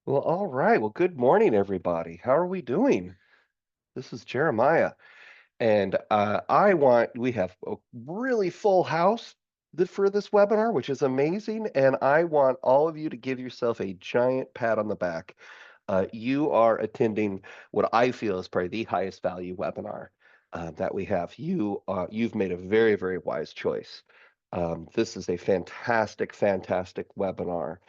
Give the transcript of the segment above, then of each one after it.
Well, all right. Well, good morning, everybody. How are we doing? This is Jeremiah, and we have a really full house for this webinar, which is amazing. And I want all of you to give yourself a giant pat on the back. You are attending what I feel is probably the highest value webinar that we have. You've made a very, very wise choice. This is a fantastic, fantastic webinar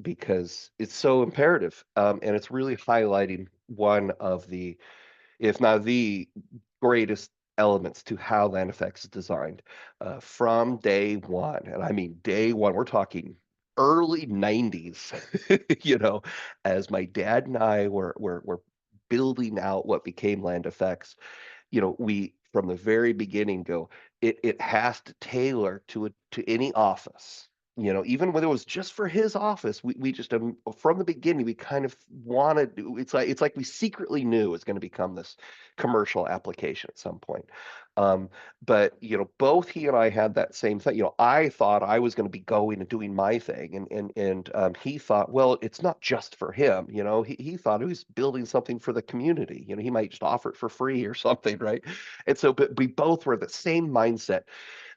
because it's so imperative, and it's really highlighting one of the, if not the greatest elements to how land effects is designed from day one. And I mean day one, we're talking early 90s, as my dad and I were building out what became land effects. We from the very beginning go, it has to tailor to any office. Even when it was just for his office, we just from the beginning we kind of wanted. It's like we secretly knew it was going to become this commercial application at some point. Um, but both he and I had that same thing. I thought I was going to be going and doing my thing, and he thought, well, it's not just for him. He thought he was building something for the community. He might just offer it for free or something, right? And so, but we both were the same mindset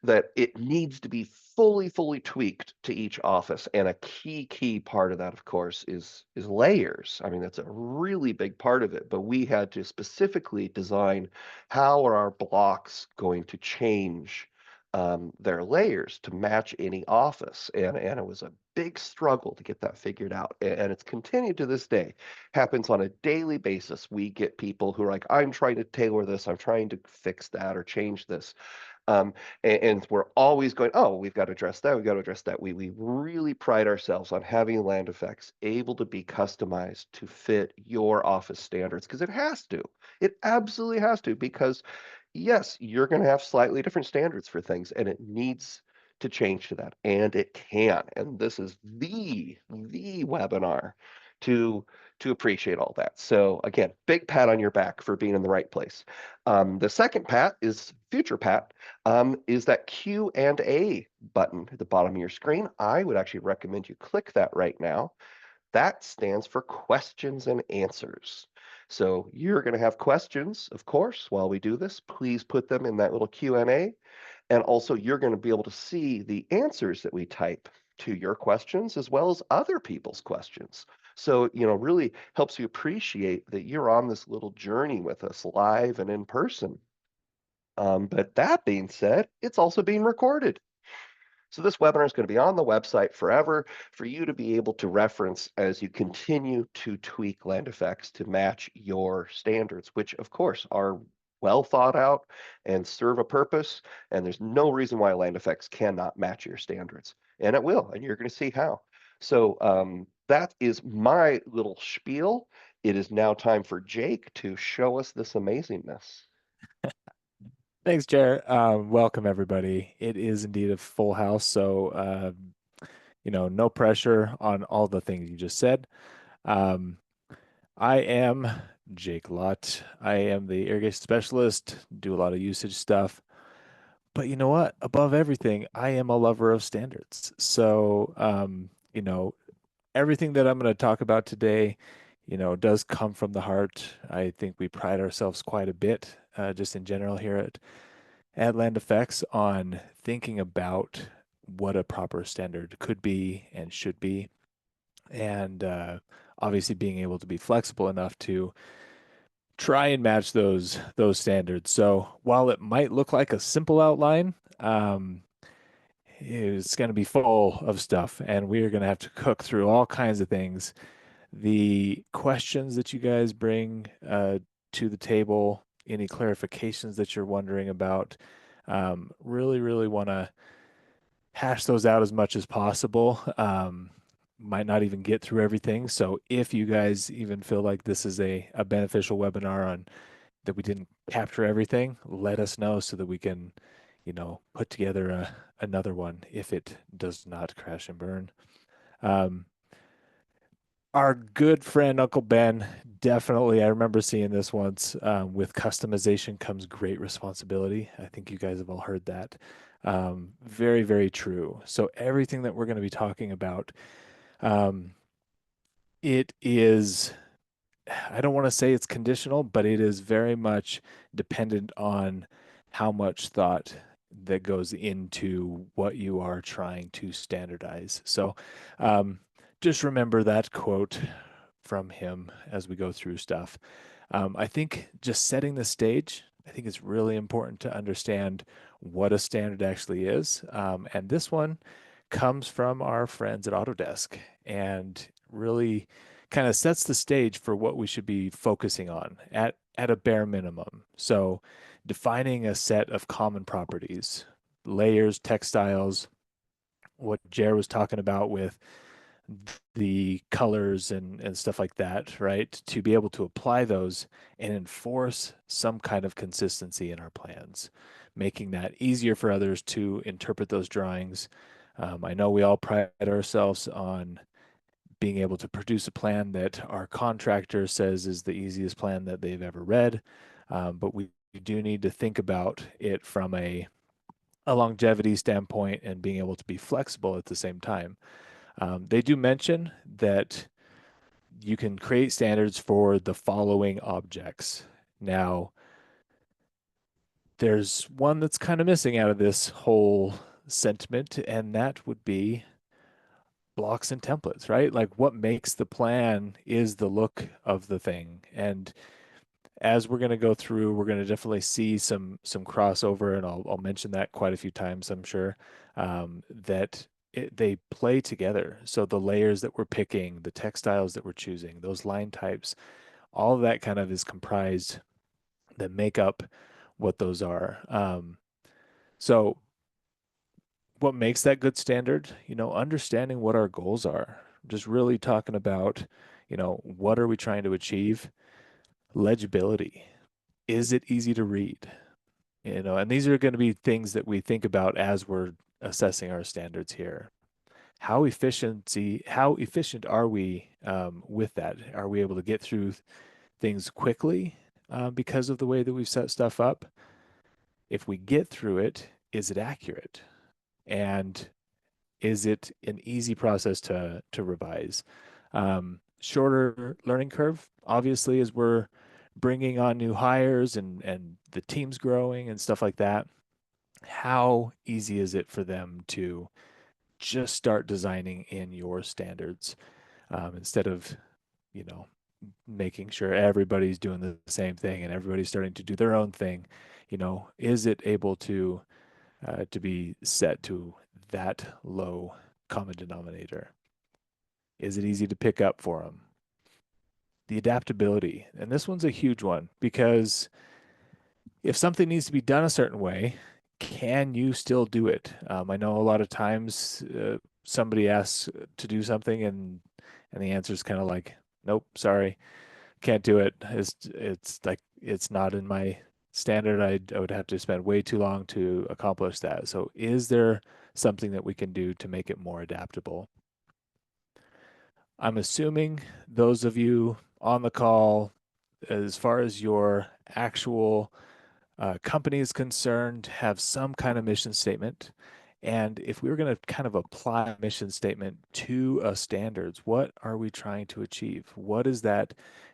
that it needs to be fully tweaked to each office. And a key part of that, of course, is layers. I mean, that's a really big part of it. But we had to specifically design how are our blocks going to change their layers to match any office. And it was a big struggle to get that figured out. And it's continued to this day. Happens on a daily basis. We get people who are like, I'm trying to tailor this, I'm trying to fix that or change this. Um, and we're always going, oh, we've got to address that. We've got to address that. We really pride ourselves on having land effects able to be customized to fit your office standards because it has to. It absolutely has to because, yes, you're going to have slightly different standards for things and it needs to change to that. And it can. And this is the webinar to to appreciate all that. So again, big pat on your back for being in the right place. The second pat is future pat is that Q and A button at the bottom of your screen. I would actually recommend you click that right now. That stands for questions and answers. So you're going to have questions, of course, while we do this. Please put them in that little Q&A. And also you're going to be able to see the answers that we type to your questions as well as other people's questions. So, really helps you appreciate that you're on this little journey with us live and in person. But that being said, it's also being recorded. So this webinar is going to be on the website forever for you to be able to reference as you continue to tweak land effects to match your standards, which of course are well thought out and serve a purpose. And there's no reason why land effects cannot match your standards. And it will, and you're going to see how. So that is my little spiel. It is now time for Jake to show us this amazingness. Thanks, Jared. Welcome everybody. It is indeed a full house, so no pressure on all the things you just said. Um, I am Jake Lott. I am the irrigation specialist, do a lot of usage stuff. But you know what? Above everything, I am a lover of standards. So, everything that I'm going to talk about today, does come from the heart. I think we pride ourselves quite a bit, just in general here at Land Effects on thinking about what a proper standard could be and should be, and obviously being able to be flexible enough to try and match those standards. So while it might look like a simple outline, it's going to be full of stuff, and we're going to have to cook through all kinds of things. The questions that you guys bring to the table, any clarifications that you're wondering about, really want to hash those out as much as possible. Might not even get through everything. So if you guys even feel like this is a beneficial webinar on that we didn't capture everything, let us know so that we can, put together another one if it does not crash and burn. Um, our good friend Uncle Ben, definitely, I remember seeing this once. With customization comes great responsibility. I think you guys have all heard that. Very, very true. So everything that we're going to be talking about, um, It is, I don't want to say it's conditional, but it is very much dependent on how much thought that goes into what you are trying to standardize. So um, just remember that quote from him as we go through stuff. I think just setting the stage, I think it's really important to understand what a standard actually is. And this one comes from our friends at Autodesk and really kind of sets the stage for what we should be focusing on at a bare minimum. So defining a set of common properties, layers, textiles, what Jer was talking about with the colors and stuff like that, right? To be able to apply those and enforce some kind of consistency in our plans, making that easier for others to interpret those drawings. I know we all pride ourselves on being able to produce a plan that our contractor says is the easiest plan that they've ever read. But we do need to think about it from a longevity standpoint and being able to be flexible at the same time. They do mention that you can create standards for the following objects. Now, there's one that's kind of missing out of this whole sentiment, and that would be blocks and templates, right? Like what makes the plan is the look of the thing. And as we're going to go through, we're going to definitely see some crossover, and I'll mention that quite a few times, I'm sure, that they play together. So the layers that we're picking, the textiles that we're choosing, those line types, all of that kind of is comprised that make up what those are. So what makes that good standard? Understanding what our goals are, just really talking about, what are we trying to achieve? Legibility. Is it easy to read? And these are going to be things that we think about as we're assessing our standards here. How efficient are we with that? Are we able to get through things quickly because of the way that we've set stuff up? If we get through it, is it accurate? And is it an easy process to revise? Shorter learning curve, obviously, as we're bringing on new hires and the team's growing and stuff like that. How easy is it for them to just start designing in your standards instead of, you know, making sure everybody's doing the same thing and everybody's starting to do their own thing? Is it able to be set to that low common denominator? Is it easy to pick up for them? The adaptability, and this one's a huge one because if something needs to be done a certain way, can you still do it? I know a lot of times somebody asks to do something and the answer is kind of like, nope, sorry, can't do it. It's like it's not in my standard. I would have to spend way too long to accomplish that. So is there something that we can do to make it more adaptable? I'm assuming those of you on the call, as far as your actual company is concerned, have some kind of mission statement. And if we were going to kind of apply a mission statement to a standards, what are we trying to achieve? What is that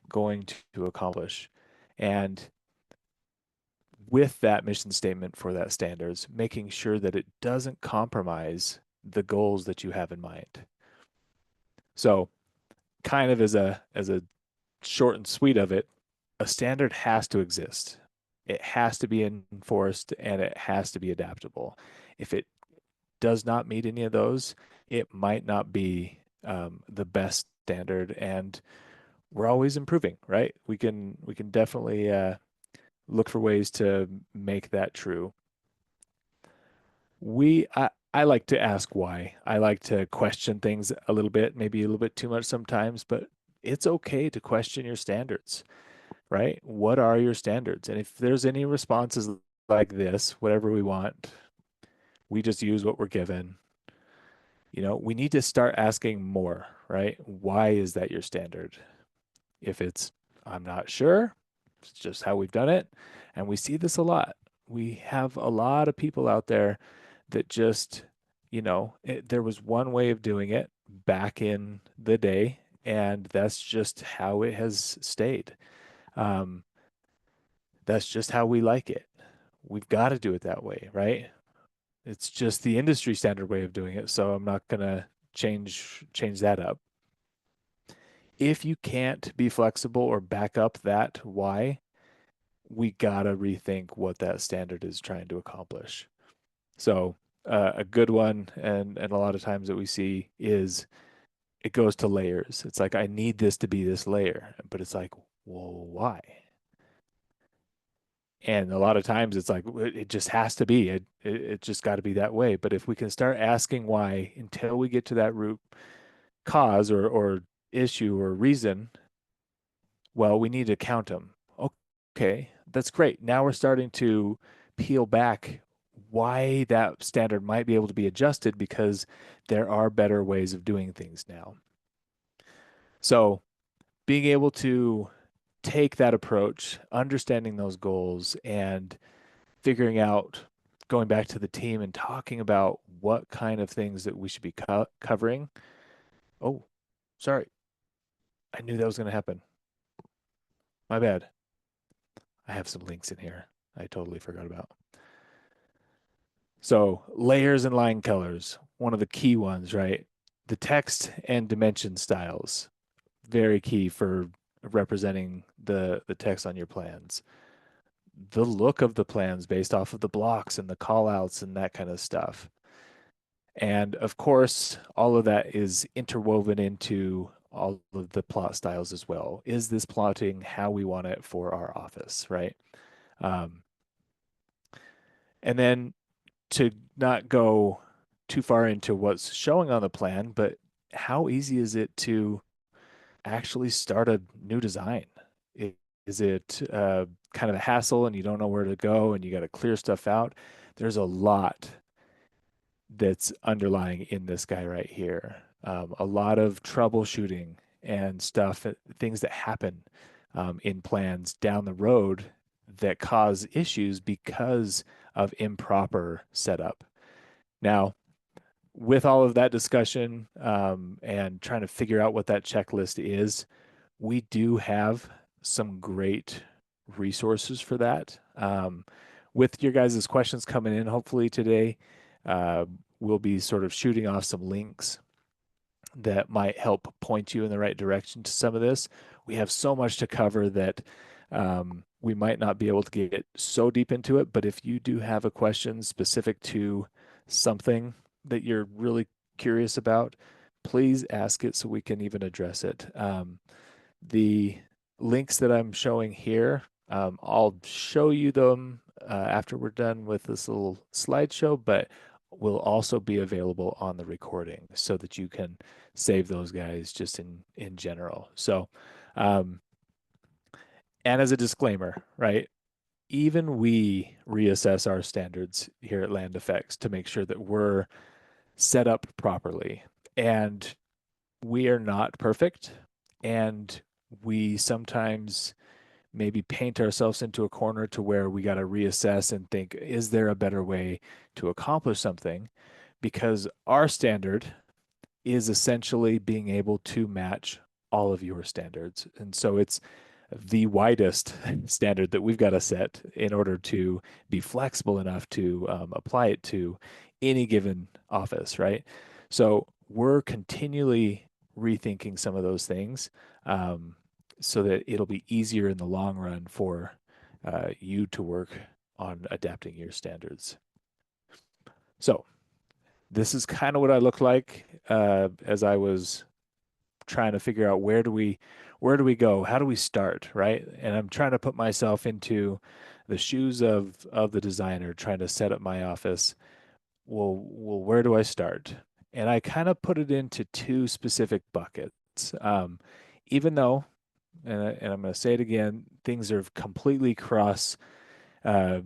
going to accomplish? And with that mission statement for that standards, making sure that it doesn't compromise the goals that you have in mind. So, kind of as a short and sweet of it, a standard has to exist. It has to be enforced and it has to be adaptable. If it does not meet any of those, it might not be the best standard. And we're always improving, right? We can definitely look for ways to make that true. I like to ask why. I like to question things a little bit, maybe a little bit too much sometimes, but it's okay to question your standards, right? What are your standards? And if there's any responses like this, whatever we want, we just use what we're given. We need to start asking more, right? Why is that your standard? If it's, I'm not sure, it's just how we've done it. And we see this a lot. We have a lot of people out there that just, there was one way of doing it back in the day, and that's just how it has stayed. Um, that's just how we like it. We've got to do it that way, right? It's just the industry standard way of doing it, so I'm not gonna change that up. If you can't be flexible or back up that why, we gotta rethink what that standard is trying to accomplish. So a good one, and a lot of times that we see is it goes to layers. It's like I need this to be this layer, but it's like, well, why? And a lot of times it's like it just has to be. It just got to be that way. But if we can start asking why until we get to that root cause or issue or reason, well, we need to count them. Okay, that's great. Now we're starting to peel back why that standard might be able to be adjusted because there are better ways of doing things now. So being able to take that approach, understanding those goals, and figuring out, going back to the team and talking about what kind of things that we should be covering. Oh, sorry. I knew that was going to happen. My bad. I have some links in here I totally forgot about. So, layers and line colors, one of the key ones, right? The text and dimension styles, very key for representing the text on your plans. The look of the plans based off of the blocks and the call outs and that kind of stuff. And of course, all of that is interwoven into all of the plot styles as well. Is this plotting how we want it for our office, right? Um, and then to not go too far into what's showing on the plan, but how easy is it to actually start a new design? Is it kind of a hassle and you don't know where to go and you got to clear stuff out? There's a lot that's underlying in this guy right here. A lot of troubleshooting and stuff, things that happen in plans down the road that cause issues because of improper setup. Now, with all of that discussion and trying to figure out what that checklist is, we do have some great resources for that. With your guys' questions coming in, hopefully today, uh, we'll be sort of shooting off some links that might help point you in the right direction to some of this. We have so much to cover that we might not be able to get so deep into it, but if you do have a question specific to something that you're really curious about, please ask it so we can even address it. The links that I'm showing here, I'll show you them after we're done with this little slideshow, but will also be available on the recording so that you can save those guys just in general. So, um, and as a disclaimer, right? Even we reassess our standards here at Land Effects to make sure that we're set up properly. And we are not perfect. And we sometimes maybe paint ourselves into a corner to where we got to reassess and think, is there a better way to accomplish something? Because our standard is essentially being able to match all of your standards. And so it's the widest standard that we've got to set in order to be flexible enough to apply it to any given office, right? So we're continually rethinking some of those things so that it'll be easier in the long run for you to work on adapting your standards. So this is kind of what I looked like as I was trying to figure out where do we go? How do we start, right? And I'm trying to put myself into the shoes of the designer, trying to set up my office. Well, where do I start? And I kind of put it into two specific buckets. Even though, and I'm going to say it again, things are completely cross uh,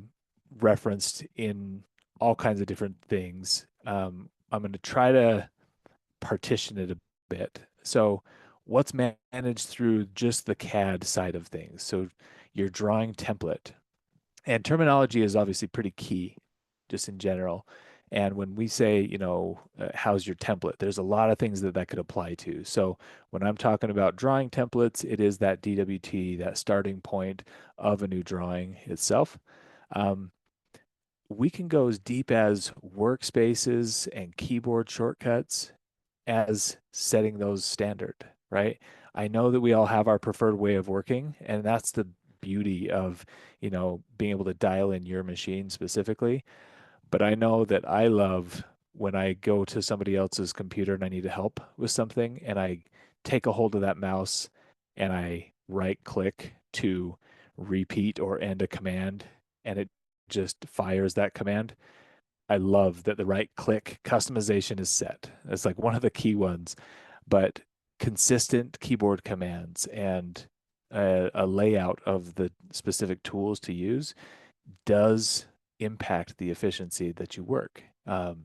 referenced in all kinds of different things. I'm going to try to partition it a bit. So, what's managed through just the CAD side of things? So, your drawing template and terminology is obviously pretty key, just in general. And when we say, how's your template, there's a lot of things that that could apply to. So when I'm talking about drawing templates, it is that DWT, that starting point of a new drawing itself. Um, we can go as deep as workspaces and keyboard shortcuts as setting those standard, right? I know that we all have our preferred way of working, and that's the beauty of, being able to dial in your machine specifically. But I know that I love when I go to somebody else's computer and I need help with something and I take a hold of that mouse and I right click to repeat or end a command and it just fires that command. I love that the right click customization is set. It's like one of the key ones, but consistent keyboard commands and a layout of the specific tools to use does impact the efficiency that you work.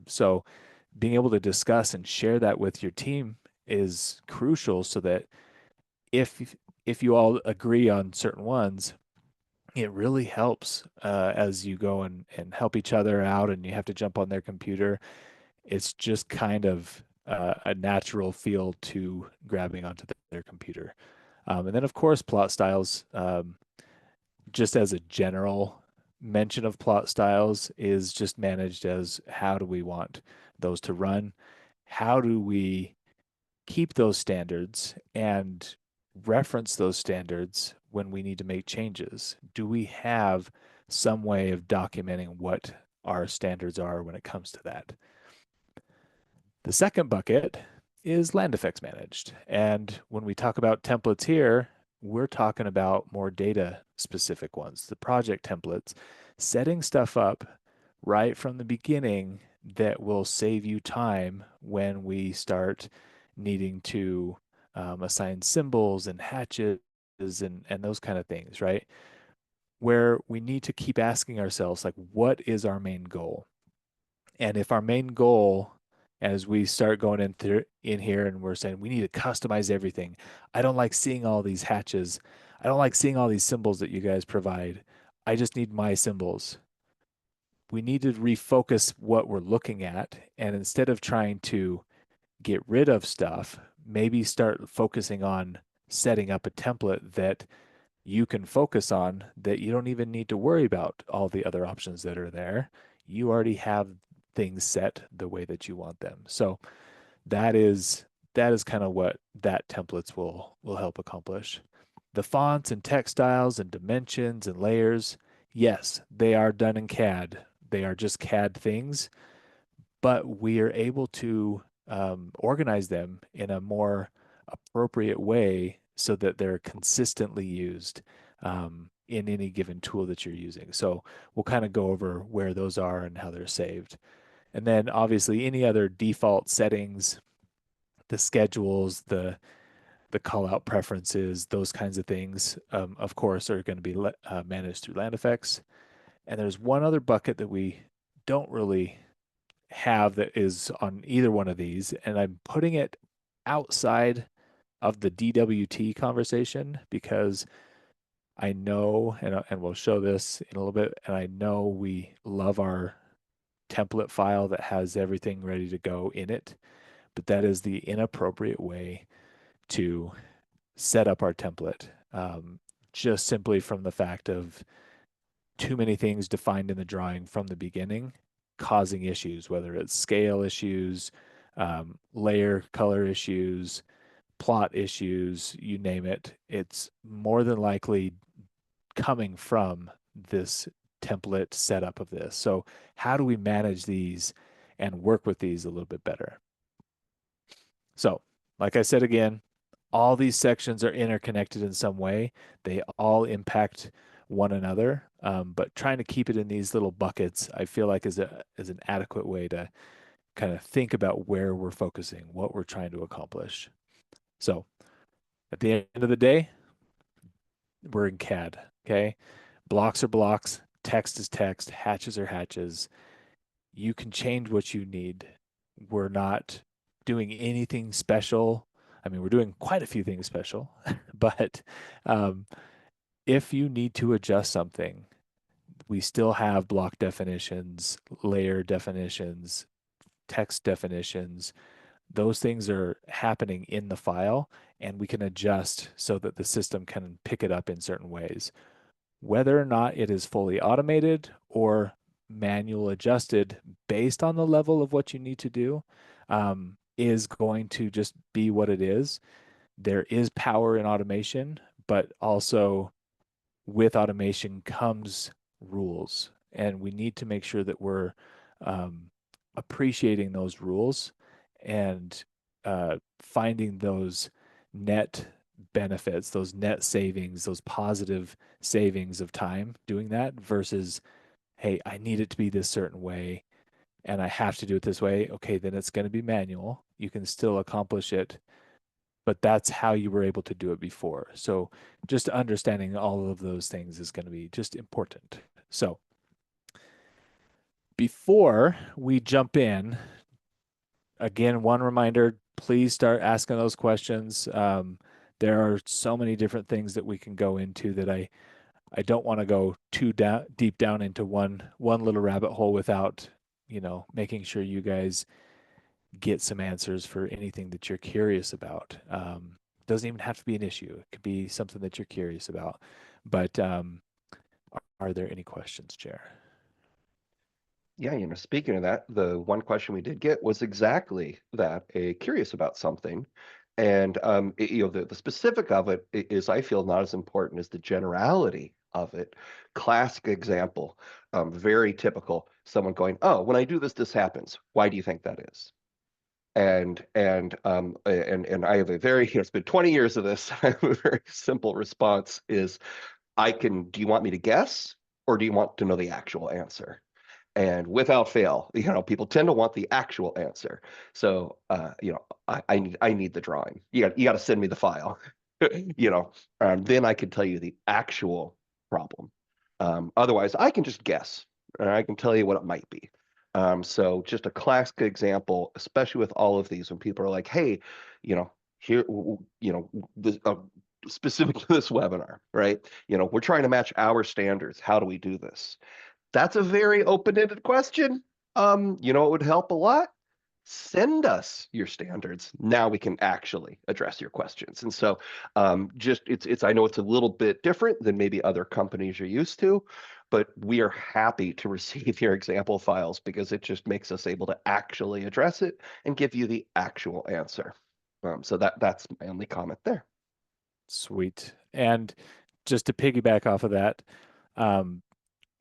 So being able to discuss and share that with your team is crucial so that if you all agree on certain ones, it really helps as you go and help each other out and you have to jump on their computer. It's just kind of a natural feel to grabbing onto their computer. And then, of course, plot styles. Just as a general mention of plot styles is just managed as how do we want those to run? How do we keep those standards and reference those standards when we need to make changes? Do we have some way of documenting what our standards are when it comes to that? The second bucket is land effects managed. And when we talk about templates here, we're talking about more data specific ones, the project templates, setting stuff up right from the beginning that will save you time when we start needing to assign symbols and hatches and those kind of things, right? Where we need to keep asking ourselves, like, what is our main goal? And if our main goal, as we start going in here and we're saying we need to customize everything, I don't like seeing all these hatches. I don't like seeing all these symbols that you guys provide. I just need my symbols. We need to refocus what we're looking at. And instead of trying to get rid of stuff, maybe start focusing on setting up a template that you can focus on that you don't even need to worry about all the other options that are there. You already have things set the way that you want them. So that is that is kind of what that templates will help accomplish. The fonts and text styles and dimensions and layers, yes, they are done in CAD. They are just CAD things, but we are able to organize them in a more appropriate way so that they're consistently used in any given tool that you're using. So we'll kind of go over where those are and how they're saved. And then obviously any other default settings, the schedules, the call out preferences, those kinds of things, of course, are going to be managed through land effects. And there's one other bucket that we don't really have that is on either one of these, and I'm putting it outside of the DWT conversation because I know, and we'll show this in a little bit, and I know we love our template file that has everything ready to go in it, but that is the inappropriate way to set up our template. Just simply from the fact of too many things defined in the drawing from the beginning causing issues, whether it's scale issues, layer color issues, plot issues, you name it. It's more than likely coming from this template setup of this. So, how do we manage these and work with these a little bit better? So, like I said again, all these sections are interconnected in some way. They all impact one another, but trying to keep it in these little buckets, I feel like is an adequate way to kind of think about where we're focusing, what we're trying to accomplish. So, at the end of the day, we're in CAD. Okay, blocks are blocks, text is text, hatches are hatches. You can change what you need. We're not doing anything special. I mean, we're doing quite a few things special, but um, if you need to adjust something, we still have block definitions, layer definitions, text definitions. Those things are happening in the file, and we can adjust so that the system can pick it up in certain ways. Whether or not it is fully automated or manual adjusted based on the level of what you need to do, is going to just be what it is. There is power in automation, but also with automation comes rules, and we need to make sure that we're um, appreciating those rules and finding those net benefits, those net savings, those positive savings of time doing that versus, hey, I need it to be this certain way and I have to do it this way. Okay, then it's going to be manual. You can still accomplish it, but that's how you were able to do it before. So just understanding all of those things is going to be just important. So before we jump in, again, one reminder, please start asking those questions. There are so many different things that we can go into that I don't want to go too deep down into one little rabbit hole without, making sure you guys get some answers for anything that you're curious about. Doesn't even have to be an issue. It could be something that you're curious about. But are there any questions, Chair? Yeah, speaking of that, the one question we did get was exactly that, curious about something. And the specific of it is, I feel, not as important as the generality of it. Classic example, very typical, someone going, "Oh, when I do this, this happens. Why do you think that is?" And I have a very, it's been 20 years of this. I have a very simple response is, do you want me to guess, or do you want to know the actual answer? And without fail, people tend to want the actual answer. So, I need the drawing. You got to send me the file. Then I can tell you the actual problem. Otherwise, I can just guess, and I can tell you what it might be. So, just a classic example, especially with all of these, when people are like, "Hey, here, this, specific to this webinar, right? We're trying to match our standards. How do we do this?" That's a very open-ended question. It would help a lot. Send us your standards. Now we can actually address your questions. And so, just it's I know it's a little bit different than maybe other companies you're used to, but we are happy to receive your example files because it just makes us able to actually address it and give you the actual answer. So that's my only comment there. Sweet. And just to piggyback off of that, um,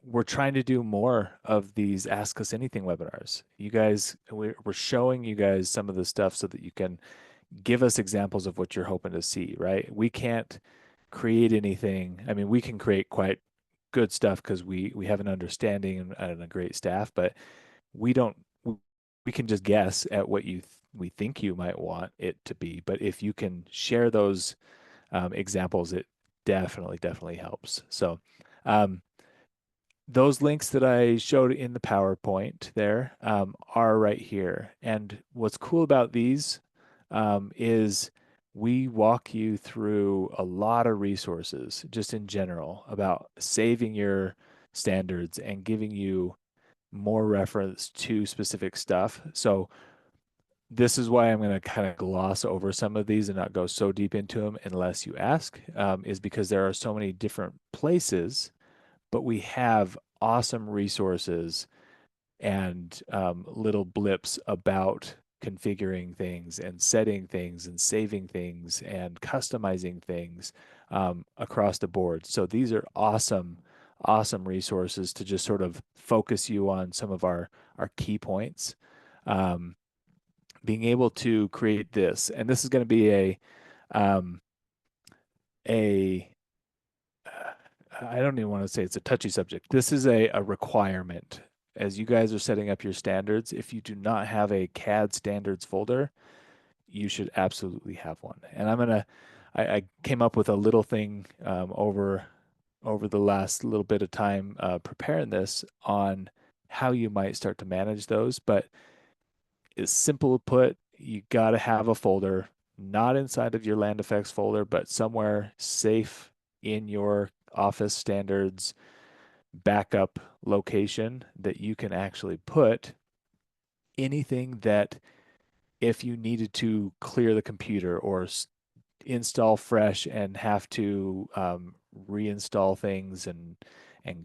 we're trying to do more of these Ask Us Anything webinars. You guys, we're showing you guys some of the stuff so that you can give us examples of what you're hoping to see, right? We can't create anything. I mean, we can create quite good stuff because we have an understanding and a great staff, but we don't we can just guess at what we think you might want it to be. But if you can share those examples, it definitely helps. So um, those links that I showed in the PowerPoint there are right here. And what's cool about these is we walk you through a lot of resources just in general about saving your standards and giving you more reference to specific stuff. So this is why I'm going to kind of gloss over some of these and not go so deep into them unless you ask, is because there are so many different places, but we have awesome resources and little blips about configuring things and setting things and saving things and customizing things across the board. So these are awesome resources to just sort of focus you on some of our key points. Um, Being able to create this, and this is going to be um, a I don't even want to say it's a touchy subject. This is a requirement. As you guys are setting up your standards, if you do not have a CAD standards folder, you should absolutely have one. And I came up with a little thing over the last little bit of time preparing this on how you might start to manage those. But it's simple put, you got to have a folder, not inside of your land effects folder, but somewhere safe in your office standards backup location that you can actually put anything that if you needed to clear the computer or install fresh and have to reinstall things and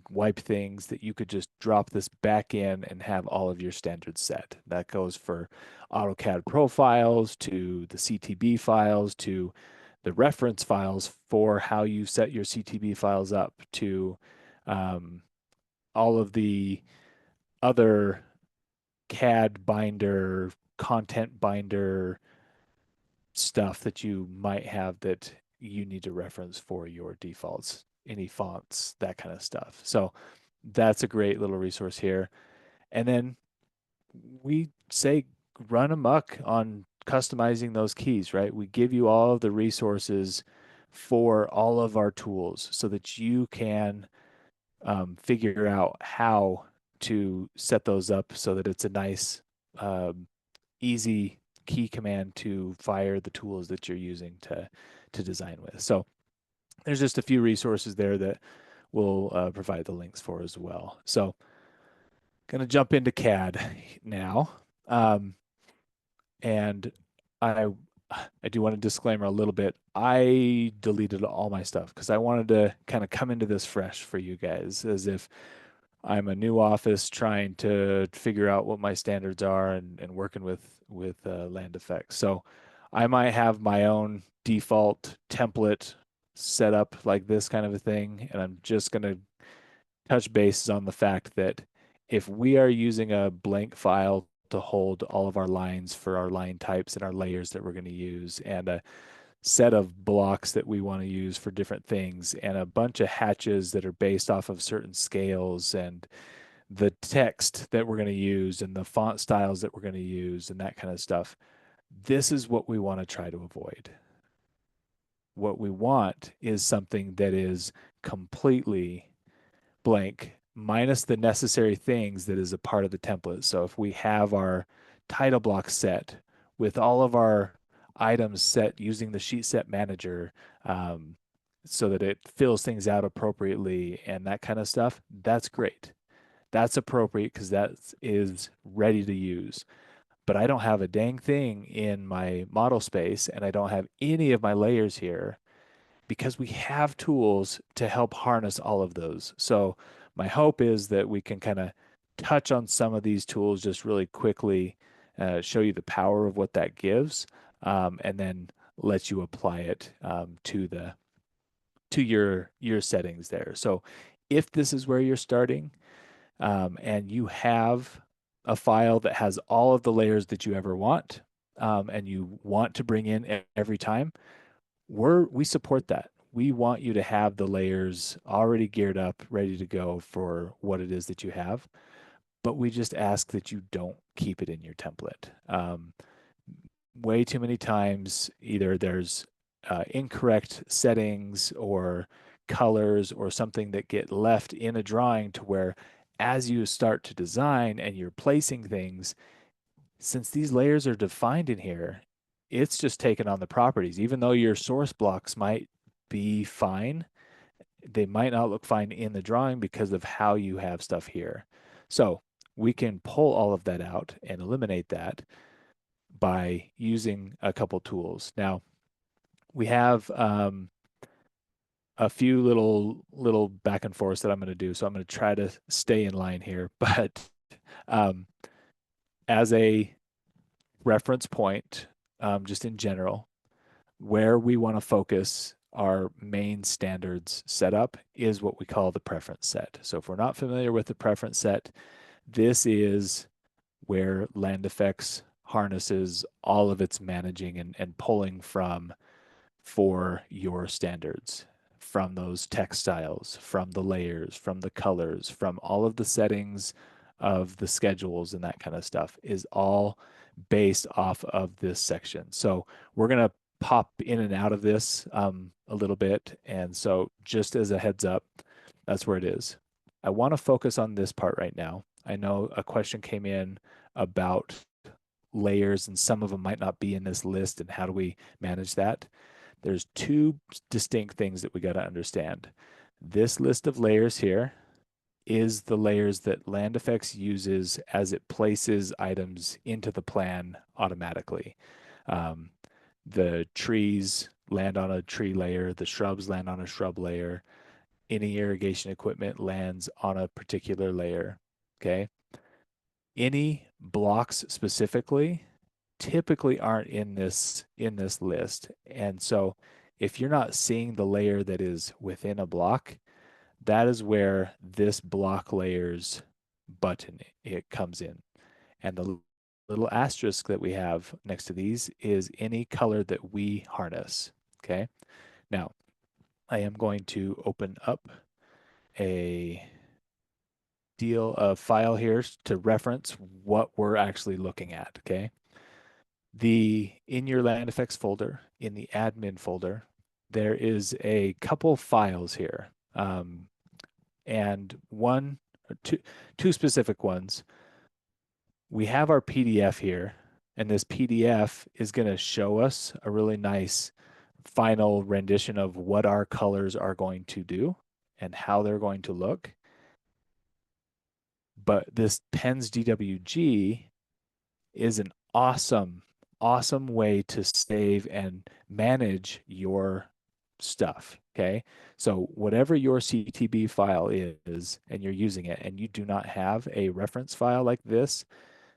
wipe things, that you could just drop this back in and have all of your standards set. That goes for AutoCAD profiles to the CTB files to the reference files for how you set your CTB files up to um, all of the other CAD binder, content binder stuff that you might have that you need to reference for your defaults, any fonts, that kind of stuff. So that's a great little resource here. And then we say run amok on customizing those keys, right? We give you all of the resources for all of our tools so that you can figure out how to set those up so that it's a nice, um, easy key command to fire the tools that you're using to design with. So there's just a few resources there that we'll provide the links for as well. So going to jump into CAD now. Um, and I I do want to disclaimer a little bit. I deleted all my stuff because I wanted to kind of come into this fresh for you guys as if I'm a new office trying to figure out what my standards are and working with land effects. So I might have my own default template set up like this kind of a thing, and I'm just going to touch bases on the fact that if we are using a blank file to hold all of our lines for our line types and our layers that we're going to use, and a set of blocks that we want to use for different things, and a bunch of hatches that are based off of certain scales, and the text that we're going to use, and the font styles that we're going to use, and that kind of stuff. This is what we want to try to avoid. What we want is something that is completely blank minus the necessary things that is a part of the template. So if we have our title block set with all of our items set using the sheet set manager, um, so that it fills things out appropriately and that kind of stuff, that's great. That's appropriate because that is ready to use. But I don't have a dang thing in my model space and I don't have any of my layers here because we have tools to help harness all of those. So my hope is that we can kind of touch on some of these tools just really quickly, show you the power of what that gives, and then let you apply it to your settings there. So if this is where you're starting, and you have a file that has all of the layers that you ever want, and you want to bring in every time, we support that. We want you to have the layers already geared up, ready to go for what it is that you have. But we just ask that you don't keep it in your template. Way too many times, either there's incorrect settings or colors or something that get left in a drawing to where as you start to design and you're placing things, since these layers are defined in here, it's just taken on the properties. Even though your source blocks might be fine, they might not look fine in the drawing because of how you have stuff here. So we can pull all of that out and eliminate that by using a couple tools. Now, we have a few little back and forths that I'm going to do. So I'm going to try to stay in line here. But um, as a reference point, just in general, where we want to focus our main standards setup is what we call the preference set. So if we're not familiar with the preference set, this is where Land Effects harnesses all of its managing and pulling from for your standards, from those textiles, from the layers, from the colors, from all of the settings of the schedules and that kind of stuff is all based off of this section. So we're going to pop in and out of this a little bit. And so just as a heads up, that's where it is. I want to focus on this part right now. I know a question came in about layers and some of them might not be in this list, and how do we manage that? There's two distinct things that we got to understand. This list of layers here is the layers that Land Effects uses as it places items into the plan automatically. Um, the trees land on a tree layer, the shrubs land on a shrub layer, any irrigation equipment lands on a particular layer. Okay. Any blocks specifically typically aren't in this list. And so if you're not seeing the layer that is within a block, that is where this block layers button it comes in. And the little asterisk that we have next to these is any color that we harness. Okay. Now, I am going to open up a file here to reference what we're actually looking at. Okay. In your land effects folder, in the admin folder, there is a couple files here. And one or two specific ones. We have our PDF here, and this PDF is going to show us a really nice final rendition of what our colors are going to do and how they're going to look. But this Pens DWG is an awesome, awesome way to save and manage your stuff. Okay. So, whatever your CTB file is, and you're using it, and you do not have a reference file like this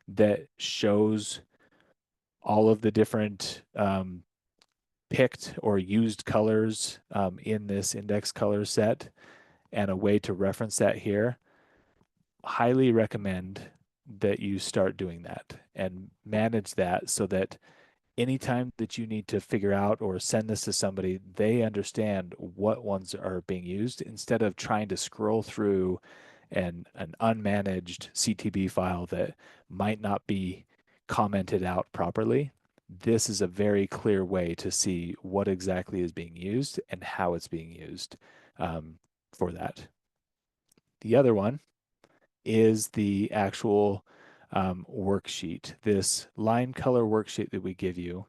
that shows all of the different picked or used colors in this index color set and a way to reference that here, highly recommend that you start doing that and manage that so that anytime that you need to figure out or send this to somebody, they understand what ones are being used instead of trying to scroll through an unmanaged CTB file that might not be commented out properly. This is a very clear way to see what exactly is being used and how it's being used for that. The other one is the actual worksheet. This line color worksheet that we give you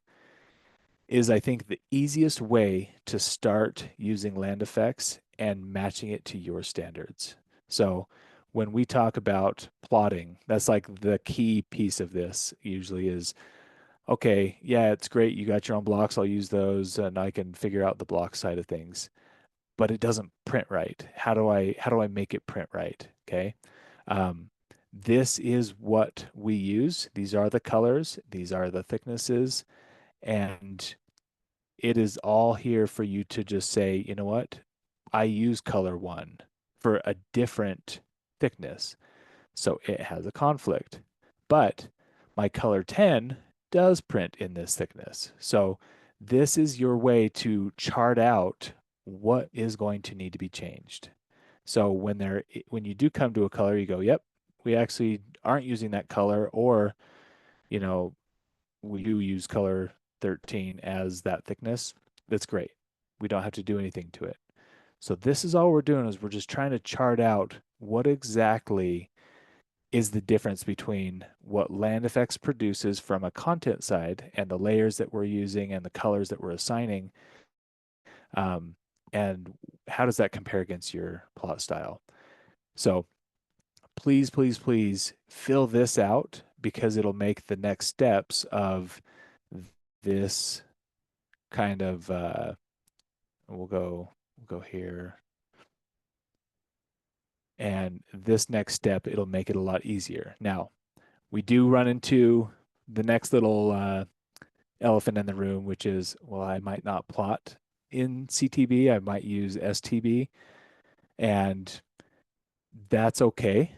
is, I think, the easiest way to start using land effects and matching it to your standards. So when we talk about plotting, that's like the key piece of this usually is, okay, yeah, it's great. You got your own blocks. I'll use those and I can figure out the block side of things, but it doesn't print right. How do I make it print right? Okay. Um, this is what we use. These are the colors. These are the thicknesses. And it is all here for you to just say, you know what? I use color one for a different thickness. So it has a conflict. But my color 10 does print in this thickness. So this is your way to chart out what is going to need to be changed. So when you do come to a color, you go, yep, we actually aren't using that color, or you know, we do use color 13 as that thickness. That's great. We don't have to do anything to it. So this is all we're doing is we're just trying to chart out what exactly is the difference between what land effects produces from a content side and the layers that we're using and the colors that we're assigning, um, and how does that compare against your plot style. So please, please, please fill this out because it'll make the next steps of this kind of we'll go here, and this next step it'll make it a lot easier. Now we do run into the next little elephant in the room, which is, well, I might not plot in CTB, I might use STB, and that's okay.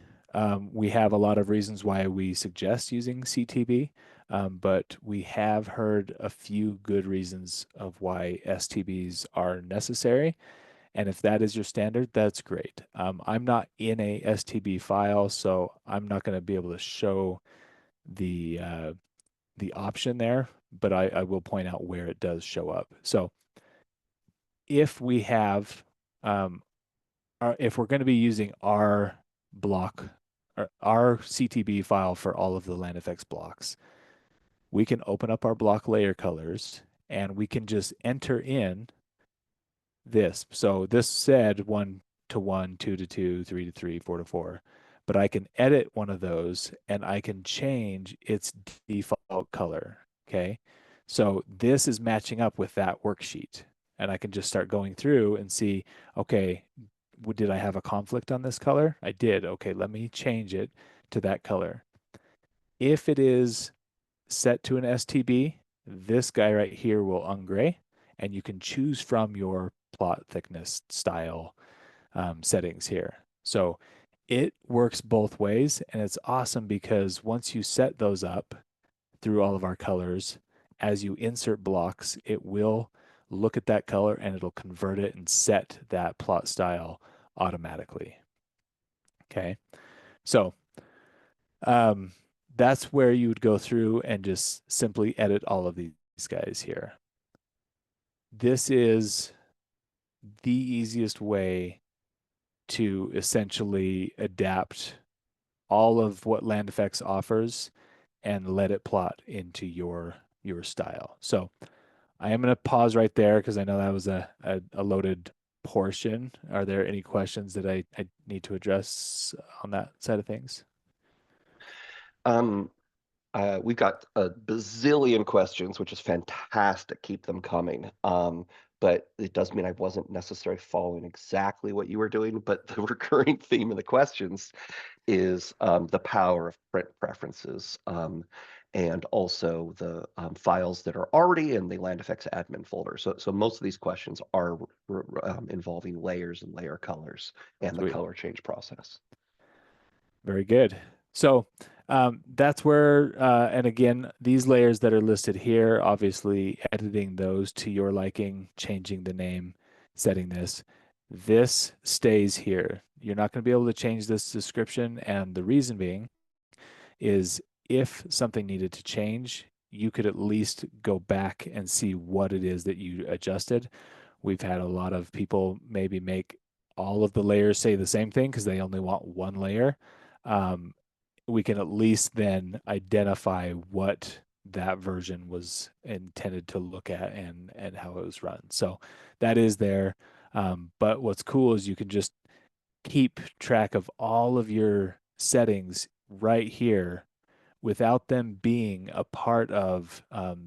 We have a lot of reasons why we suggest using CTB, but we have heard a few good reasons of why STBs are necessary. And if that is your standard, that's great. I'm not in a STB file, so I'm not going to be able to show the option there, but I will point out where it does show up. So if we have if we're going to be using our block or our CTB file for all of the land effects blocks, we can open up our block layer colors and we can just enter in this. So this said one to 1, 2 to 2, 3 to 3, 4 to 4. But I can edit one of those and I can change its default color. Okay. So this is matching up with that worksheet. And I can just start going through and see, okay, did I have a conflict on this color? I did. Okay, let me change it to that color. If it is set to an STB, this guy right here will ungray, and you can choose from your plot thickness style settings here. So it works both ways, and it's awesome because once you set those up through all of our colors, as you insert blocks, it will look at that color and it'll convert it and set that plot style automatically. Okay. So um, that's where you would go through and just simply edit all of these guys here. This is the easiest way to essentially adapt all of what Land Effects offers and let it plot into your style. So I am going to pause right there because I know that was a loaded portion. Are there any questions that I need to address on that side of things? Um, we've got a bazillion questions, which is fantastic. Keep them coming. But it does mean I wasn't necessarily following exactly what you were doing, but the recurring theme of the questions is the power of print preferences, and also the files that are already in the Land Effects admin folder. So most of these questions are involving layers and layer colors and the Sweet. color change process. Very good. So that's where, and again, these layers that are listed here, obviously editing those to your liking, changing the name, setting this. This stays here. You're not going to be able to change this description. And the reason being is if something needed to change, you could at least go back and see what it is that you adjusted. We've had a lot of people maybe make all of the layers say the same thing because they only want one layer. Um, we can at least then identify what that version was intended to look at and how it was run. So that is there. But what's cool is you can just keep track of all of your settings right here without them being a part of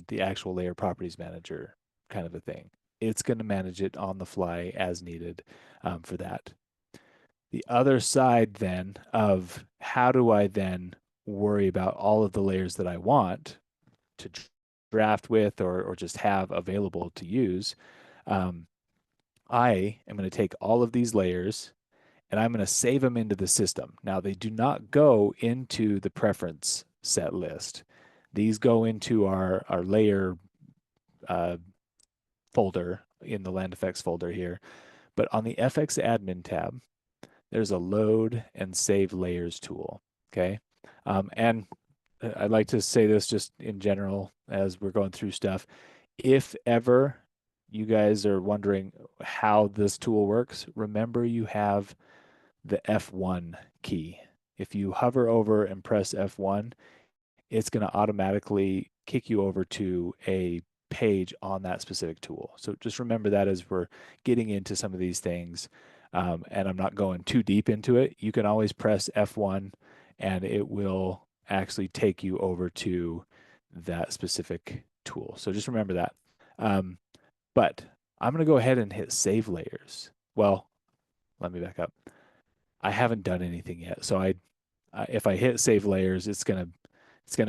the actual layer properties manager kind of a thing. It's going to manage it on the fly as needed for that. The other side then of how do I then worry about all of the layers that I want to draft with or just have available to use, um, I am going to take all of these layers and I'm going to save them into the system. Now, they do not go into the preference set list. These go into our layer uh, folder in the Land Effects folder here. But on the FX admin tab, there's a load and save layers tool. Okay. And I'd like to say this just in general as we're going through stuff. If ever you guys are wondering how this tool works, remember you have the F1 key. If you hover over and press F1, it's going to automatically kick you over to a page on that specific tool. So just remember that as we're getting into some of these things. And I'm not going too deep into it. You can always press F1 and it will actually take you over to that specific tool. So just remember that. But I'm going to go ahead and hit save layers. Well, let me back up. I haven't done anything yet. So if I hit save layers, it's gonna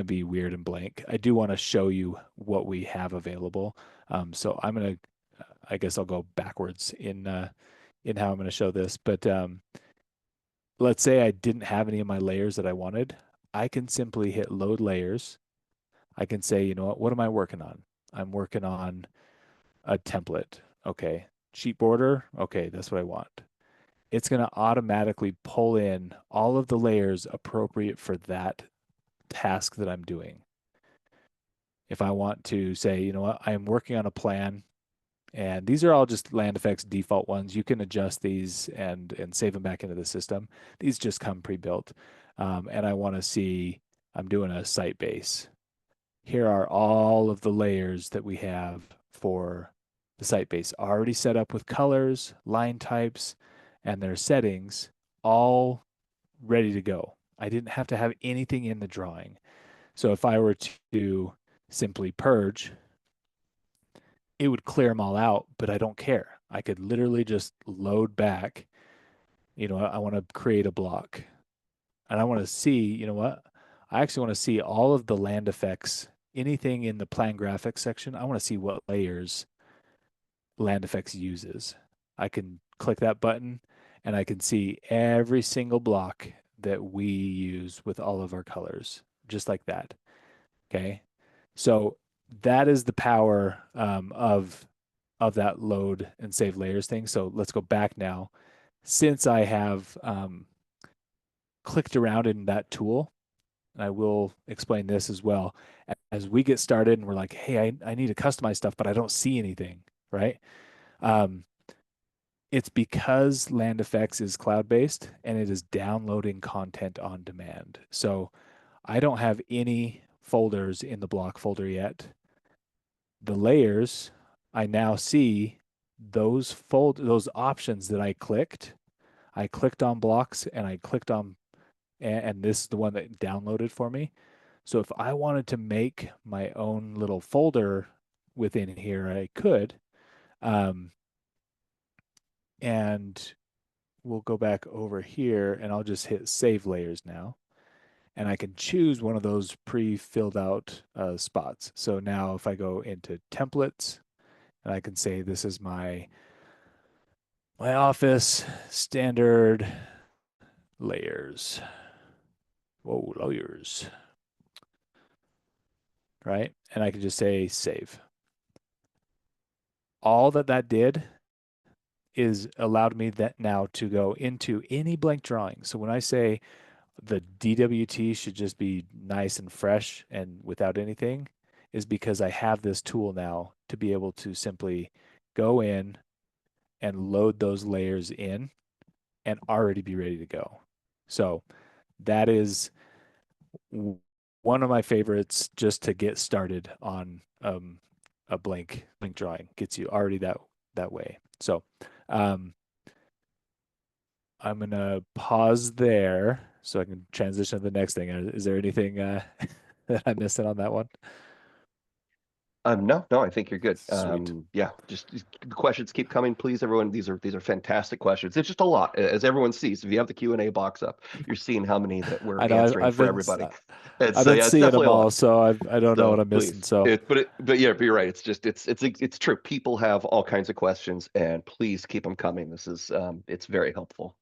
be weird and blank. I do want to show you what we have available. So I guess I'll go backwards in how I'm gonna show this. But let's say I didn't have any of my layers that I wanted. I can simply hit load layers. I can say, you know what am I working on? I'm working on a template. Okay. Sheet border. Okay, that's what I want. It's going to automatically pull in all of the layers appropriate for that task that I'm doing. If I want to say, you know what, I'm working on a plan, and these are all just Land Effects default ones. You can adjust these and save them back into the system. These just come pre-built. And I want to see, I'm doing a site base. Here are all of the layers that we have for the site base already set up with colors, line types, and their settings all ready to go. I didn't have to have anything in the drawing. So if I were to simply purge, it would clear them all out, but I don't care. I could literally just load back. I want to create a block and I want to see, you know what? I actually want to see all of the land effects, anything in the plan graphics section. I want to see what layers land effects uses. I can click that button and I can see every single block that we use with all of our colors, just like that. Okay. So that is the power of that load and save layers thing. So let's go back now. Since I have clicked around in that tool, and I will explain this as well, as we get started and we're like, hey, I need to customize stuff, but I don't see anything, right? Um, it's because Land Effects is cloud based and it is downloading content on demand. So I don't have any folders in the block folder yet. The layers, I now see those options that I clicked. I clicked on blocks and I clicked on, and this is the one that downloaded for me. So if I wanted to make my own little folder within here, I could. Um, and we'll go back over here and I'll just hit save layers now. And I can choose one of those pre-filled out spots. So now if I go into templates and I can say this is my office standard layers. Whoa, layers, right? And I can just say save. All that did is allowed me that now to go into any blank drawing. So when I say the DWT should just be nice and fresh and without anything, is because I have this tool now to be able to simply go in and load those layers in and already be ready to go. So that is one of my favorites just to get started on a blank drawing. Gets you already that way. So um, I'm gonna pause there so I can transition to the next thing. Is there anything that I missed on that one? No, I think you're good. Sweet. Yeah, just the questions keep coming, please, everyone. These are fantastic questions. It's just a lot, as everyone sees. If you have the Q&A box up, you're seeing how many that we're I know answering for everybody. And I've so been yeah, it's seeing definitely them a all, lot. so I don't know what So I'm missing. please, So but yeah, but you're right. It's just it's true. People have all kinds of questions, and please keep them coming. This is it's very helpful.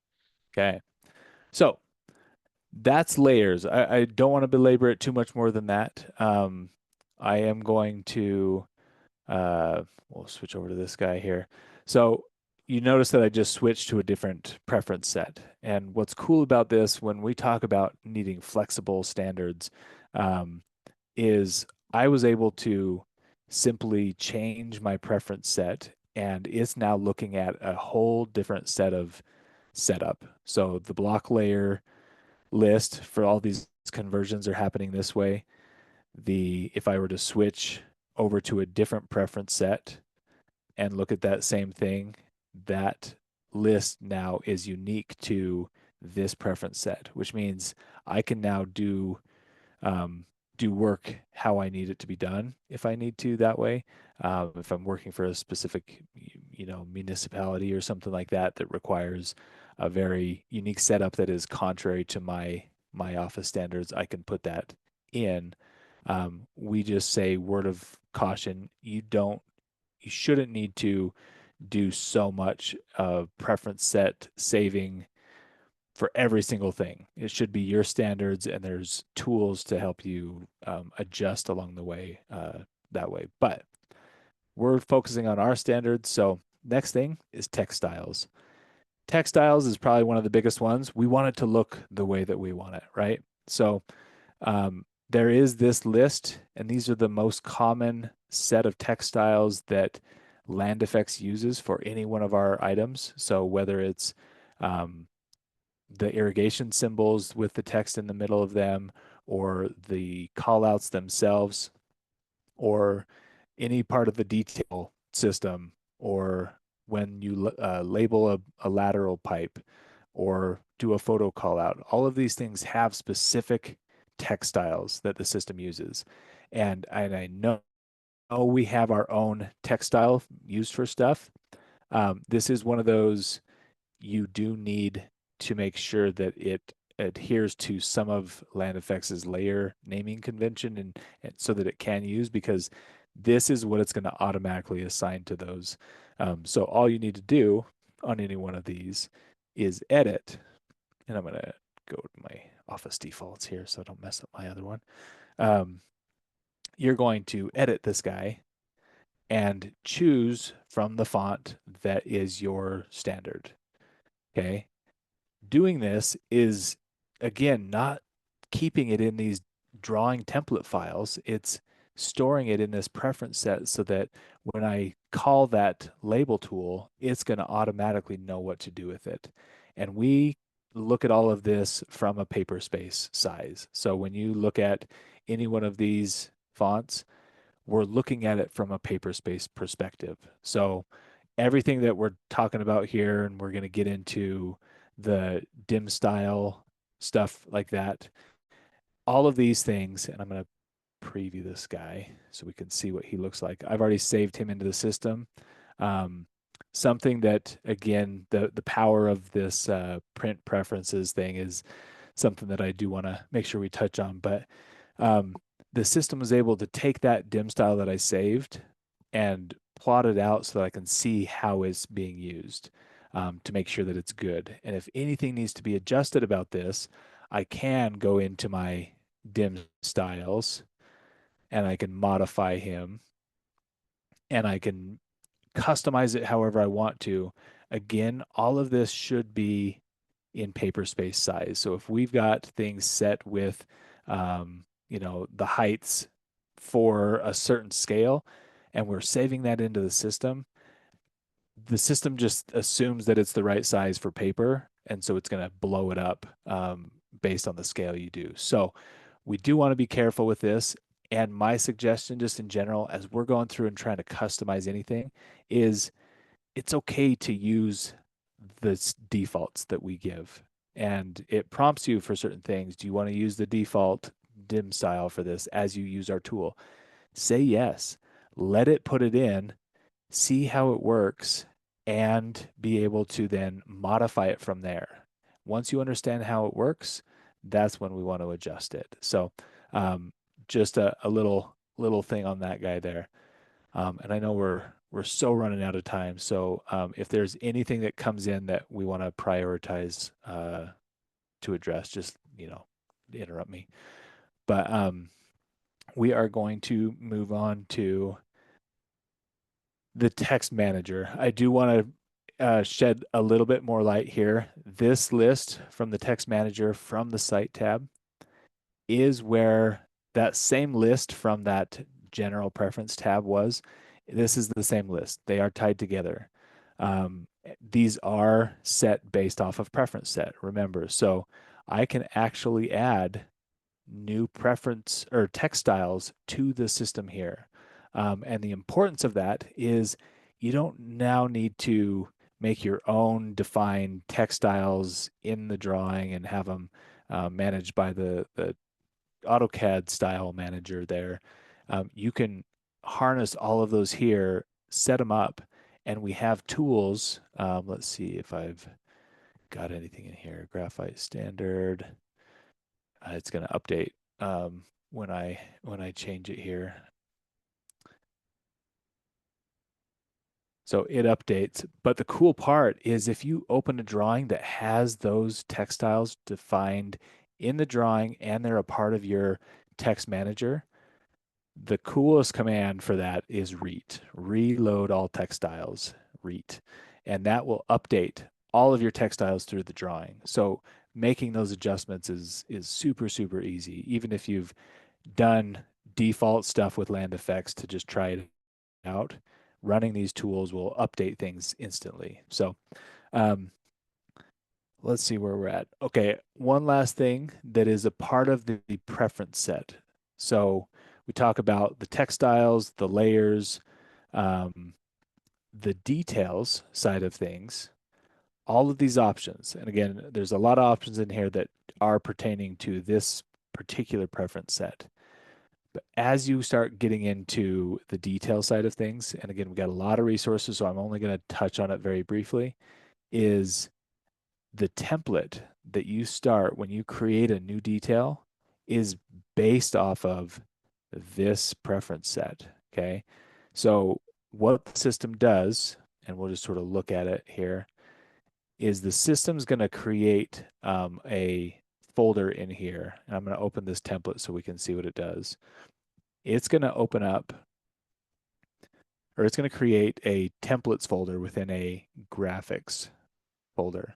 okay, so that's layers. I don't want to belabor it too much more than that. I am going to we'll switch over to this guy here. So you notice that I just switched to a different preference set. And what's cool about this when we talk about needing flexible standards um, is I was able to simply change my preference set and it's now looking at a whole different set of setup. So the block layer list for all these conversions are happening this way. If I were to switch over to a different preference set and look at that same thing, that list now is unique to this preference set, which means I can now um, do work how I need it to be done if I need to that way. If I'm working for a specific, municipality or something like that that requires a very unique setup that is contrary to my office standards, I can put that in. We just say word of caution: you shouldn't need to do so much preference set saving for every single thing. It should be your standards, and there's tools to help you adjust along the way that way. But we're focusing on our standards. So next thing is textiles. Textiles is probably one of the biggest ones. We want it to look the way that we want it, right? So there is this list, and these are the most common set of textiles that Land Effects uses for any one of our items. So whether it's um, the irrigation symbols with the text in the middle of them, or the callouts themselves, or any part of the detail system, or when you label a lateral pipe or do a photo call out. All of these things have specific textiles that the system uses. And I know we have our own textile used for stuff. This is one of those you do need to make sure that it adheres to some of Land Effects' layer naming convention and so that it can use because this is what it's going to automatically assign to those. So all you need to do on any one of these is edit, and I'm going to go to my Office defaults here so I don't mess up my other one. Um, you're going to edit this guy and choose from the font that is your standard. Okay. Doing this is, again, not keeping it in these drawing template files. It's storing it in this preference set so that when I call that label tool, it's going to automatically know what to do with it. And we look at all of this from a paper space size. So when you look at any one of these fonts, we're looking at it from a paper space perspective. So everything that we're talking about here, and we're going to get into the dim style stuff like that, all of these things, and I'm going to preview this guy so we can see what he looks like. I've already saved him into the system. Um, Something that, again, the power of this print preferences thing is something that I do want to make sure we touch on. But um, the system was able to take that dim style that I saved and plot it out so that I can see how it's being used to make sure that it's good. And if anything needs to be adjusted about this, I can go into my dim styles and I can modify him and I can customize it however I want to. Again, all of this should be in paper space size. So if we've got things set with, the heights for a certain scale, and we're saving that into the system just assumes that it's the right size for paper, and so it's going to blow it up based on the scale you do. So we do want to be careful with this. And my suggestion, just in general, as we're going through and trying to customize anything, is it's okay to use the defaults that we give. And it prompts you for certain things. Do you want to use the default dim style for this as you use our tool? Say yes. Let it put it in, see how it works, and be able to then modify it from there. Once you understand how it works, that's when we want to adjust it. So, just a little thing on that guy there. And I know we're so running out of time. So if there's anything that comes in that we want to prioritize to address, just interrupt me. But we are going to move on to the text manager. I do want to shed a little bit more light here. This list from the text manager from the site tab is where that same list from that general preference tab was. This is the same list. They are tied together. These are set based off of preference set, remember. So I can actually add new preference or text styles to the system here. And the importance of that is you don't now need to make your own defined text styles in the drawing and have them managed by the AutoCAD style manager there. You can harness all of those here, set them up, and we have tools. Let's see if I've got anything in here. Graphite standard. It's going to update when I change it here. So it updates. But the cool part is if you open a drawing that has those textiles defined in the drawing and they're a part of your text manager, the coolest command for that is read, reload all textiles, read. And that will update all of your textiles through the drawing. So making those adjustments is super, super easy. Even if you've done default stuff with Land Effects to just try it out, running these tools will update things instantly. So um, let's see where we're at. Okay, one last thing that is a part of the preference set. So we talk about the textiles, the layers, um, the details side of things, all of these options, and again, there's a lot of options in here that are pertaining to this particular preference set. But as you start getting into the detail side of things, and again, we got a lot of resources, so I'm only going to touch on it very briefly, is the template that you start when you create a new detail is based off of this preference set. Okay. So, what the system does, and we'll just sort of look at it here, is the system's going to create a folder in here. And I'm going to open this template so we can see what it does. It's going to open up, or it's going to create a templates folder within a graphics folder.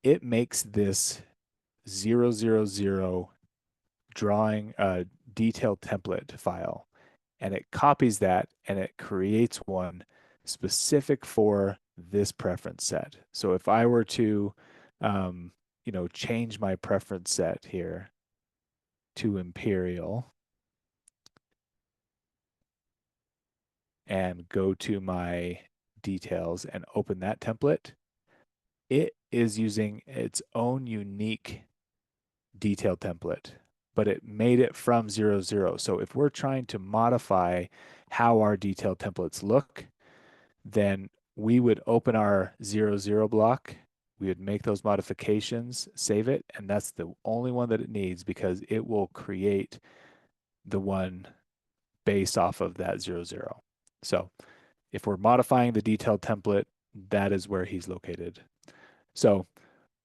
It makes this 000 drawing a detailed template file, and it copies that and it creates one specific for this preference set. So if I were to change my preference set here to Imperial and go to my details and open that template, it is using its own unique detail template, but it made it from 000. So if we're trying to modify how our detail templates look, then we would open our 000 block. We would make those modifications, save it, and that's the only one that it needs because it will create the one based off of that 000. So if we're modifying the detailed template, that is where he's located. So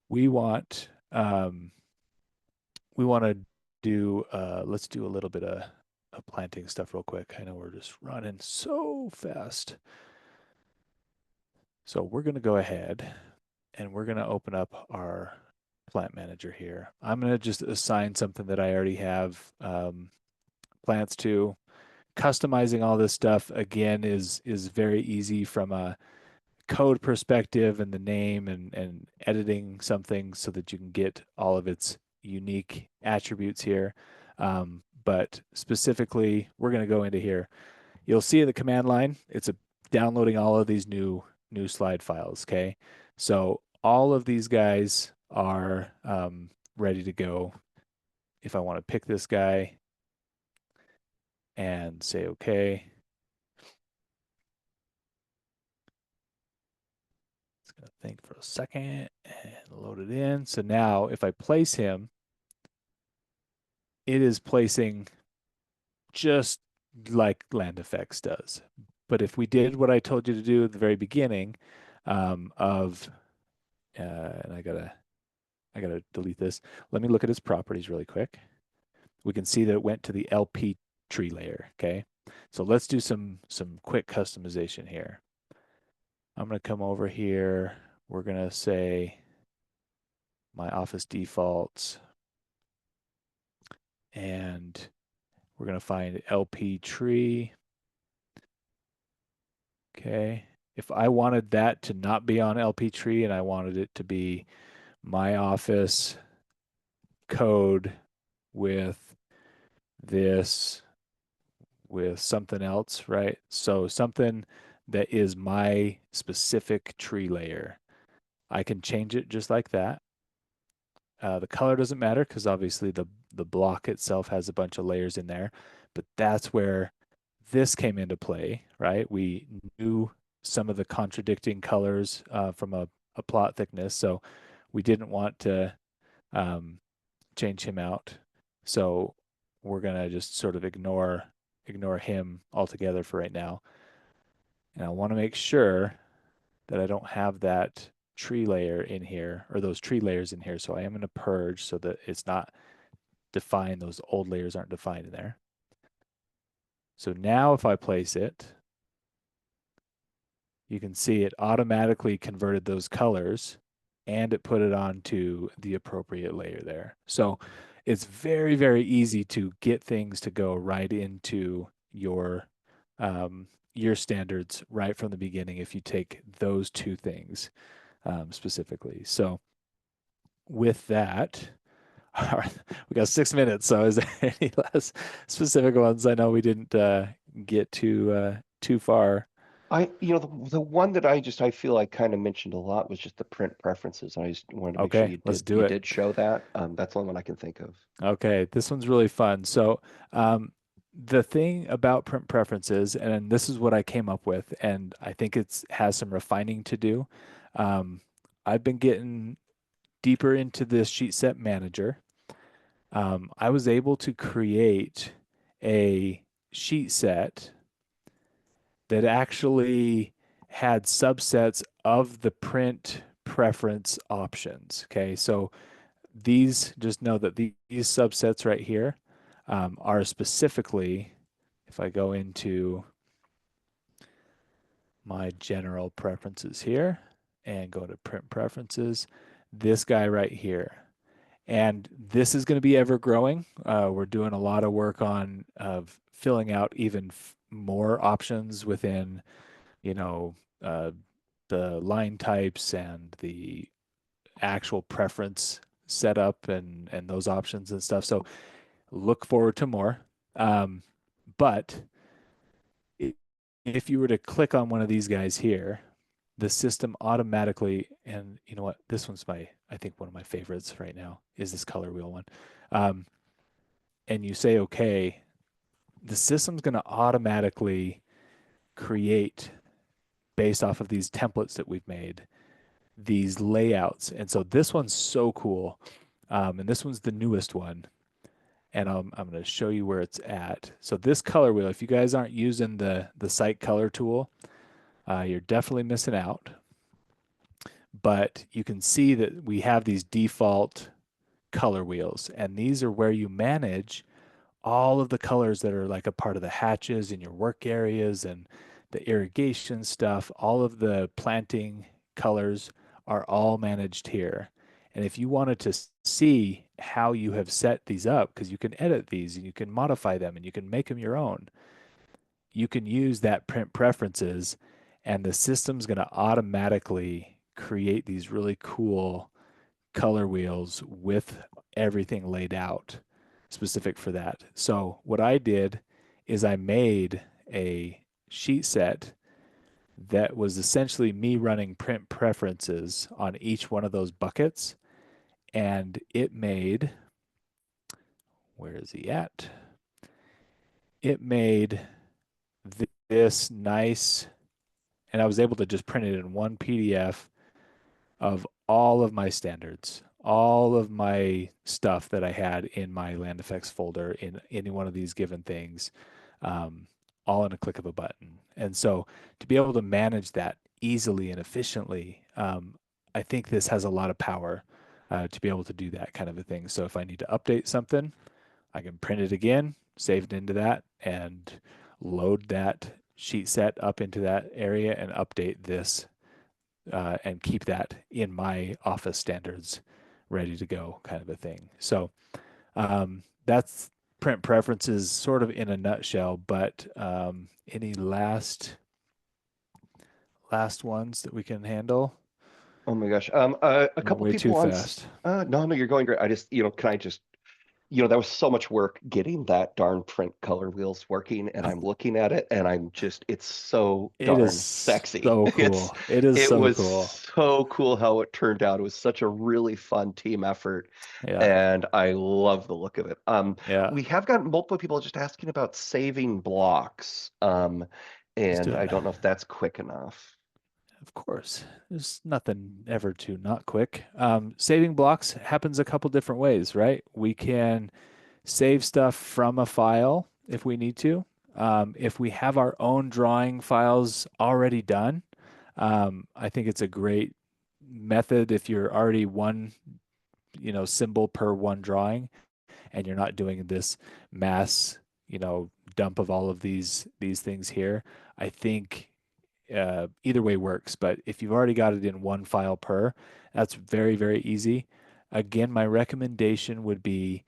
we want to do let's do a little bit of planting stuff real quick. I know we're just running so fast. So we're going to go ahead and we're going to open up our plant manager here. I'm going to just assign something that I already have plants to. Customizing all this stuff again is very easy from a code perspective and the name and editing something so that you can get all of its unique attributes here. But specifically, we're going to go into here. You'll see in the command line, it's downloading all of these new slide files. Okay, so all of these guys are ready to go. If I want to pick this guy and say okay, it's going to think for a second and load it in. So now if I place him, it is placing just like Land Effects does. But if we did what I told you to do at the very beginning, and I gotta delete this. Let me look at its properties really quick. We can see that it went to the LP tree layer. Okay, so let's do some quick customization here. I'm gonna come over here. We're gonna say my office defaults, and we're gonna find LP tree. Okay. If I wanted that to not be on LP tree and I wanted it to be my office code with this, with something else, right? So something that is my specific tree layer, I can change it just like that. The color doesn't matter because obviously the block itself has a bunch of layers in there, but that's where this came into play, right? We knew some of the contradicting colors from a plot thickness, so we didn't want to change him out. So we're gonna just sort of ignore him altogether for right now. And I want to make sure that I don't have that tree layer in here or those tree layers in here. So I am going to purge so that it's not defined. Those old layers aren't defined in there. So now if I place it, you can see it automatically converted those colors and it put it onto the appropriate layer there. So it's very, very easy to get things to go right into your standards right from the beginning if you take those two things specifically. So with that, we got 6 minutes. So is there any less specific ones? I know we didn't get too far. the one that I feel I kind of mentioned a lot was just the print preferences. I just wanted to make sure Okay, let's do you it. did show that. That's the only one I can think of. Okay, this one's really fun. So, the thing about print preferences, and this is what I came up with, and I think it's has some refining to do. Um, I've been getting deeper into this sheet set manager. I was able to create a sheet set that actually had subsets of the print preference options. Okay, so these just know that these subsets right here are specifically, if I go into my general preferences here and go to print preferences, this guy right here. And this is going to be ever growing. We're doing a lot of work on filling out even more options within, you know, uh, the line types and the actual preference setup and those options and stuff. So look forward to more. Um, but if you were to click on one of these guys here, the system automatically, and you know what, this one's I think one of my favorites right now is this color wheel one. Um, and you say, okay, the system's going to automatically create based off of these templates that we've made these layouts. And so this one's so cool. And this one's the newest one. And I'm going to show you where it's at. So this color wheel, if you guys aren't using the site color tool, you're definitely missing out. But you can see that we have these default color wheels, and these are where you manage all of the colors that are like a part of the hatches in your work areas and the irrigation stuff. All of the planting colors are all managed here. And if you wanted to see how you have set these up, because you can edit these and you can modify them and you can make them your own, you can use that print preferences, and the system's going to automatically create these really cool color wheels with everything laid out specific for that. So what I did is I made a sheet set that was essentially me running print preferences on each one of those buckets, and it made, where is he at? It made this nice, and I was able to just print it in one PDF of all of my standards, all of my stuff that I had in my land effects folder in any one of these given things, um, all in a click of a button. And so to be able to manage that easily and efficiently, I think this has a lot of power to be able to do that kind of a thing. So if I need to update something, I can print it again, save it into that, and load that sheet set up into that area and update this and keep that in my office standards ready to go kind of a thing. So that's print preferences sort of in a nutshell, but any last ones that we can handle? Oh my gosh. A Went couple way too people fast. no, no, you're going great. I just, can I just that was so much work getting that darn print color wheels working, and I'm looking at it and it's so It is darn sexy. so cool. It is It so was cool. so cool how it turned out. It was such a really fun team effort, Yeah. and I love the look of it. Yeah. We have gotten multiple people just asking about saving blocks. Let's do And it. I don't know if that's quick enough. Of course, there's nothing ever too not quick. Saving blocks happens a couple different ways, right? We can save stuff from a file if we need to. If we have our own drawing files already done, I think it's a great method if you're already one, symbol per one drawing, and you're not doing this mass, dump of all of these things here. I think either way works, but if you've already got it in one file per, that's very, very easy. Again, my recommendation would be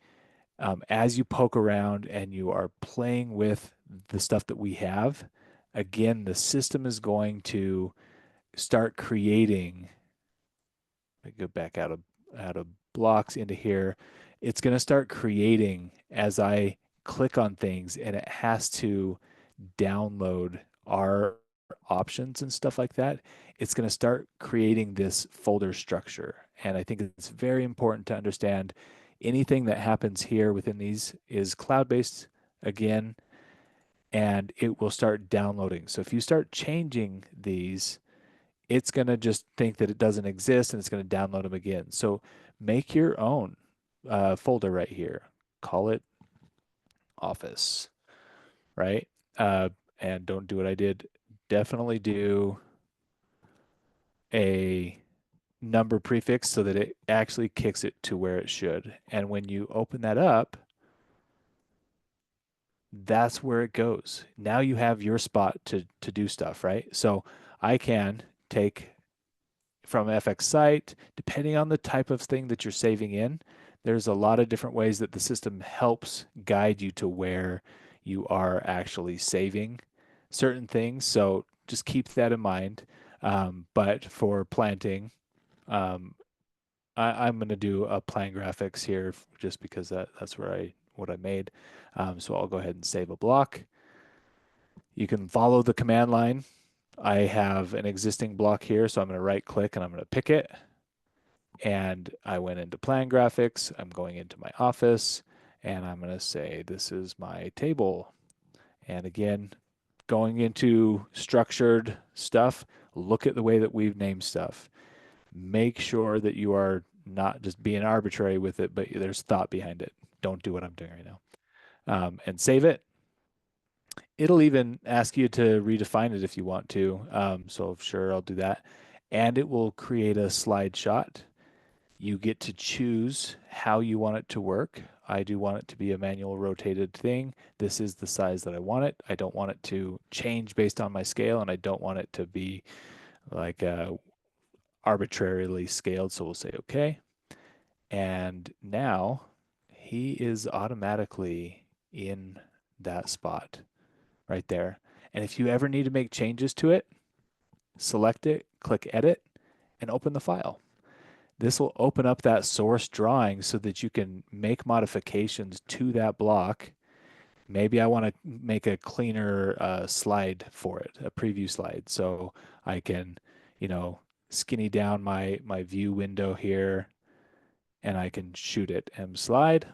as you poke around and you are playing with the stuff that we have, again, the system is going to start creating. I go back out of blocks into here. It's going to start creating as I click on things, and it has to download our options and stuff like that, it's going to start creating this folder structure. And I think it's very important to understand anything that happens here within these is cloud based again, and it will start downloading. So if you start changing these, it's going to just think that it doesn't exist and it's going to download them again. So make your own folder right here. Call it Office, right? Uh, and don't do what I did. Definitely do a number prefix so that it actually kicks it to where it should. And when you open that up, that's where it goes. Now you have your spot to do stuff, right? So I can take from FX site, depending on the type of thing that you're saving in, there's a lot of different ways that the system helps guide you to where you are actually saving certain things. So just keep that in mind. But for planting, um, I'm going to do a plan graphics here just because that's where what I made. So I'll go ahead and save a block. You can follow the command line. I have an existing block here, so I'm going to right click and I'm going to pick it. And I went into plan graphics. I'm going into my office and I'm going to say, this is my table. And again, going into structured stuff, look at the way that we've named stuff. Make sure that you are not just being arbitrary with it, but there's thought behind it. Don't do what I'm doing right now. And save it. It'll even ask you to redefine it if you want to. So sure, I'll do that. And it will create a slide shot. You get to choose how you want it to work. I do want it to be a manual rotated thing. This is the size that I want it. I don't want it to change based on my scale, and I don't want it to be like arbitrarily scaled. So we'll say okay. And now he is automatically in that spot right there. And if you ever need to make changes to it, select it, click edit, and open the file. This will open up that source drawing so that you can make modifications to that block. Maybe I want to make a cleaner slide for it, a preview slide. So I can, you know, skinny down my view window here and I can shoot it M slide.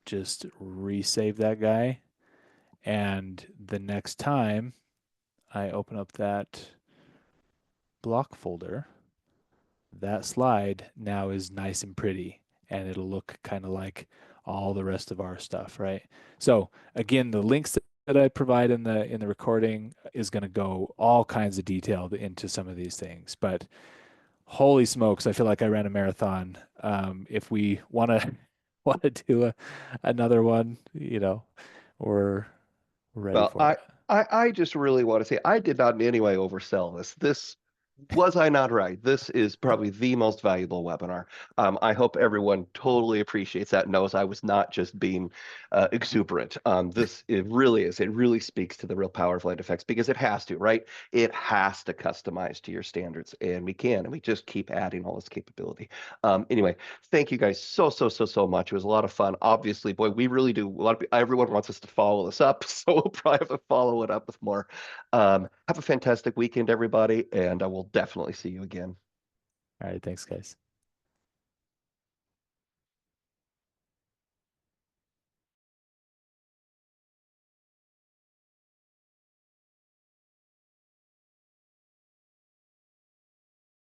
Just resave that guy. And the next time I open up that block folder, that slide now is nice and pretty and it'll look kind of like all the rest of our stuff, right? So again, the links that I provide in the recording is going to go all kinds of detail into some of these things. But holy smokes, I feel like I ran a marathon. If we want to want to do another one, we're ready Well, for it. I just really want to say I did not in any way oversell this. Was I not right? This is probably the most valuable webinar. I hope everyone totally appreciates that and knows I was not just being exuberant. It really is. It really speaks to the real power of Light Effects because it has to, right? It has to customize to your standards, and we can, and we just keep adding all this capability. Anyway, thank you guys so much. It was a lot of fun. Obviously, boy, we really do. Everyone wants us to follow this up, so we'll probably have to follow it up with more. Have a fantastic weekend, everybody, and I will definitely see you again. All right, thanks, guys.